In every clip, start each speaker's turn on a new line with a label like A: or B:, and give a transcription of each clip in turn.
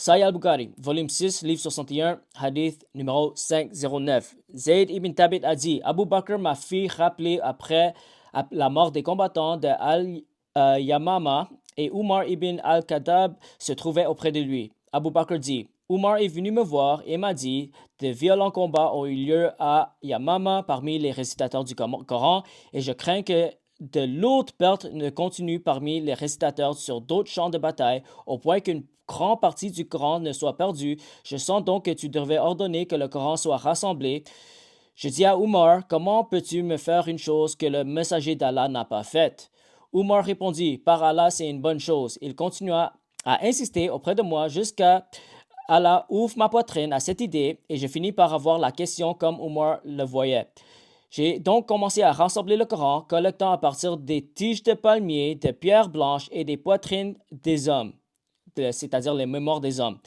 A: Sahih al-Bukhari, volume 6, livre 61, hadith numéro 509. Zayd ibn Thabit a dit, Abu Bakr m'a fait rappeler après la mort des combattants de Al-Yamama et Umar ibn al-Khattab se trouvait auprès de lui. Abu Bakr dit, Umar est venu me voir et m'a dit, de violents combats ont eu lieu à Yamama parmi les récitateurs du Coran et je crains que de lourdes pertes ne continuent parmi les récitateurs sur d'autres champs de bataille au point qu'une grande partie du Coran ne soit perdue. Je sens donc que tu devrais ordonner que le Coran soit rassemblé. Je dis à Umar, comment peux-tu me faire une chose que le messager d'Allah n'a pas faite? Umar répondit, par Allah, c'est une bonne chose. Il continua à insister auprès de moi jusqu'à Allah ouvre ma poitrine à cette idée et je finis par avoir la question comme Umar le voyait. J'ai donc commencé à rassembler le Coran, collectant à partir des tiges de palmiers, des pierres blanches et des poitrines des hommes, c'est-à-dire les mémoires des hommes.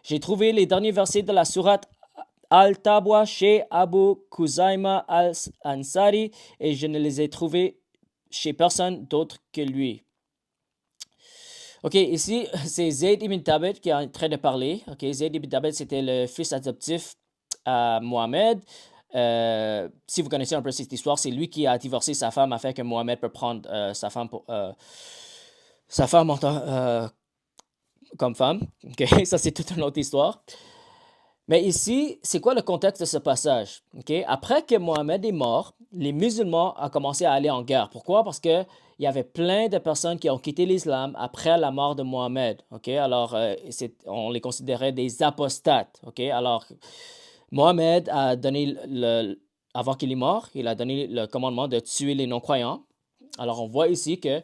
A: J'ai trouvé les derniers versets de la sourate Al-Tabwa chez Abu Khuzaima al-Ansari et je ne les ai trouvés chez personne d'autre que lui. Ok, ici, c'est Zayd ibn Thabit qui est en train de parler. Ok, Zayd ibn Thabit, c'était le fils adoptif à Mohamed. Si vous connaissez un peu cette histoire, c'est lui qui a divorcé sa femme afin que Mohamed peut prendre sa femme comme femme. Ok, ça c'est toute une autre histoire. Mais ici, c'est quoi le contexte de ce passage? Okay? Après que Mohamed est mort, les musulmans ont commencé à aller en guerre. Pourquoi? Parce qu'il y avait plein de personnes qui ont quitté l'islam après la mort de Mohamed. Okay? Alors, on les considérait des apostates. Okay? Alors, Mohamed a donné, avant qu'il est mort, il a donné le commandement de tuer les non-croyants. Alors, on voit ici que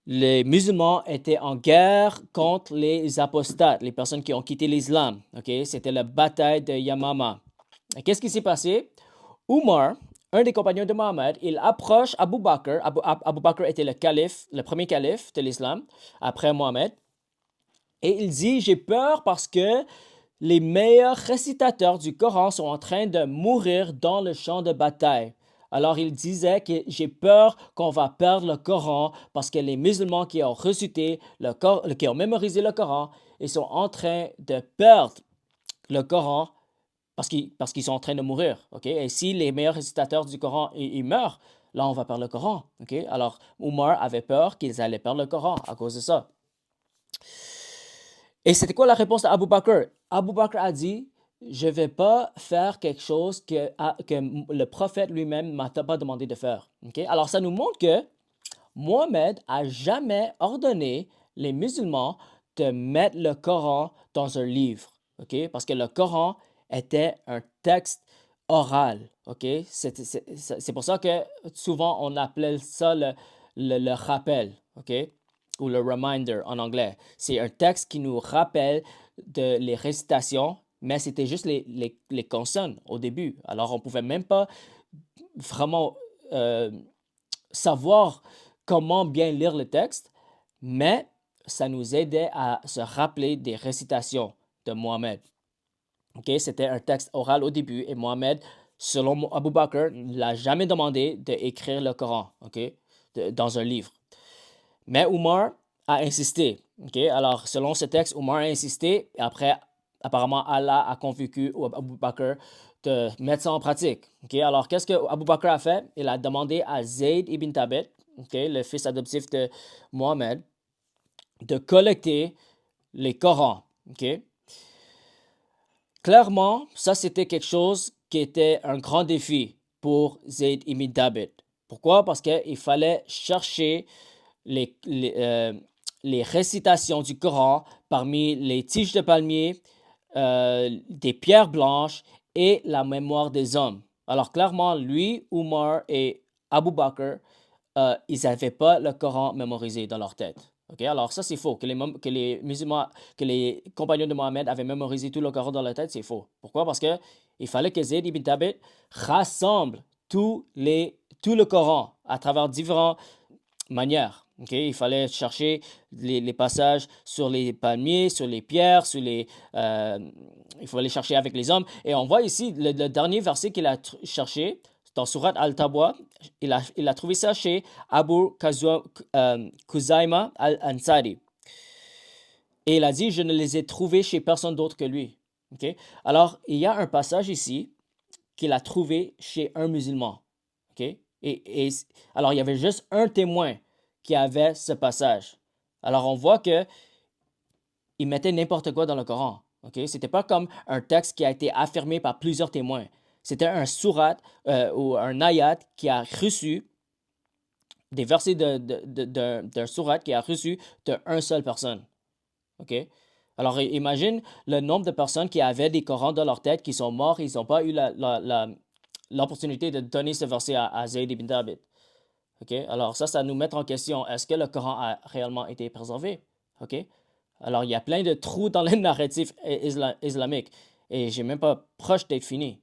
A: les musulmans étaient en guerre contre les apostates, les personnes qui ont quitté l'islam. Okay? C'était la bataille de Yamama. Et qu'est-ce qui s'est passé? Umar, un des compagnons de Mohammed, il approche Abu Bakr. Abu Bakr était le calife, le premier calife de l'islam, après Mohammed. Et il dit, j'ai peur parce que les meilleurs récitateurs du Coran sont en train de mourir dans le champ de bataille. Alors il disait que j'ai peur qu'on va perdre le Coran parce que les musulmans qui ont récité qui ont mémorisé le Coran, ils sont en train de perdre le Coran parce qu'ils sont en train de mourir. Okay? Et si les meilleurs récitateurs du Coran ils meurent, là on va perdre le Coran. Okay? Alors Umar avait peur qu'ils allaient perdre le Coran à cause de ça. Et c'était quoi la réponse d'Abu Bakr? Abu Bakr a dit, je ne vais pas faire quelque chose que le prophète lui-même ne m'a pas demandé de faire. Okay? Alors, ça nous montre que Mohammed a jamais ordonné les musulmans de mettre le Coran dans un livre. Okay? Parce que le Coran était un texte oral. Okay? C'est pour ça que souvent on appelait ça le rappel. Okay? Ou le reminder en anglais. C'est un texte qui nous rappelle les récitations, mais c'était juste les consonnes au début. Alors, on ne pouvait même pas vraiment savoir comment bien lire le texte, mais ça nous aidait à se rappeler des récitations de Mohammed. Okay? C'était un texte oral au début et Mohammed, selon Abu Bakr, ne l'a jamais demandé d'écrire le Coran dans un livre. Mais Umar a insisté. Okay? Alors, selon ce texte, Umar a insisté. Et après, apparemment, Allah a convaincu Abu Bakr de mettre ça en pratique. Okay? Alors, qu'est-ce que Abu Bakr a fait? Il a demandé à Zayd ibn Thabit, le fils adoptif de Mohammed, de collecter les Corans. Okay? Clairement, ça, c'était quelque chose qui était un grand défi pour Zayd ibn Thabit. Pourquoi? Parce qu'il fallait chercher les récitations du Coran parmi les tiges de palmier, des pierres blanches et la mémoire des hommes. Alors clairement, lui, Umar et Abu Bakr, ils n'avaient pas le Coran mémorisé dans leur tête. Okay? Alors ça, c'est faux. Que les musulmans, que les compagnons de Mohammed avaient mémorisé tout le Coran dans leur tête, c'est faux. Pourquoi? Parce qu'il fallait que Zayd ibn Thabit rassemble tout le Coran à travers différentes manières. Okay? Il fallait chercher les passages sur les palmiers, sur les pierres, il fallait chercher avec les hommes. Et on voit ici le dernier verset qu'il a cherché dans Surat Al-Tabwa. Il a trouvé ça chez Abu Khuzaima al-Ansari. Et il a dit, je ne les ai trouvés chez personne d'autre que lui. OK? Alors, il y a un passage ici qu'il a trouvé chez un musulman. OK? Alors, il y avait juste un témoin qui avait ce passage. Alors, on voit que il mettait n'importe quoi dans le Coran. OK? C'était pas comme un texte qui a été affirmé par plusieurs témoins. C'était un surat ou un ayat qui a reçu des versets d'un surat qui a reçu d'une seule personne. OK? Alors, imagine le nombre de personnes qui avaient des Corans dans leur tête, qui sont morts, ils n'ont pas eu l'opportunité de donner ce verset à Zayd ibn Thabit. OK? Alors, ça nous met en question. Est-ce que le Coran a réellement été préservé? OK? Alors, il y a plein de trous dans le narratif islamique et j'ai même pas proche d'être fini.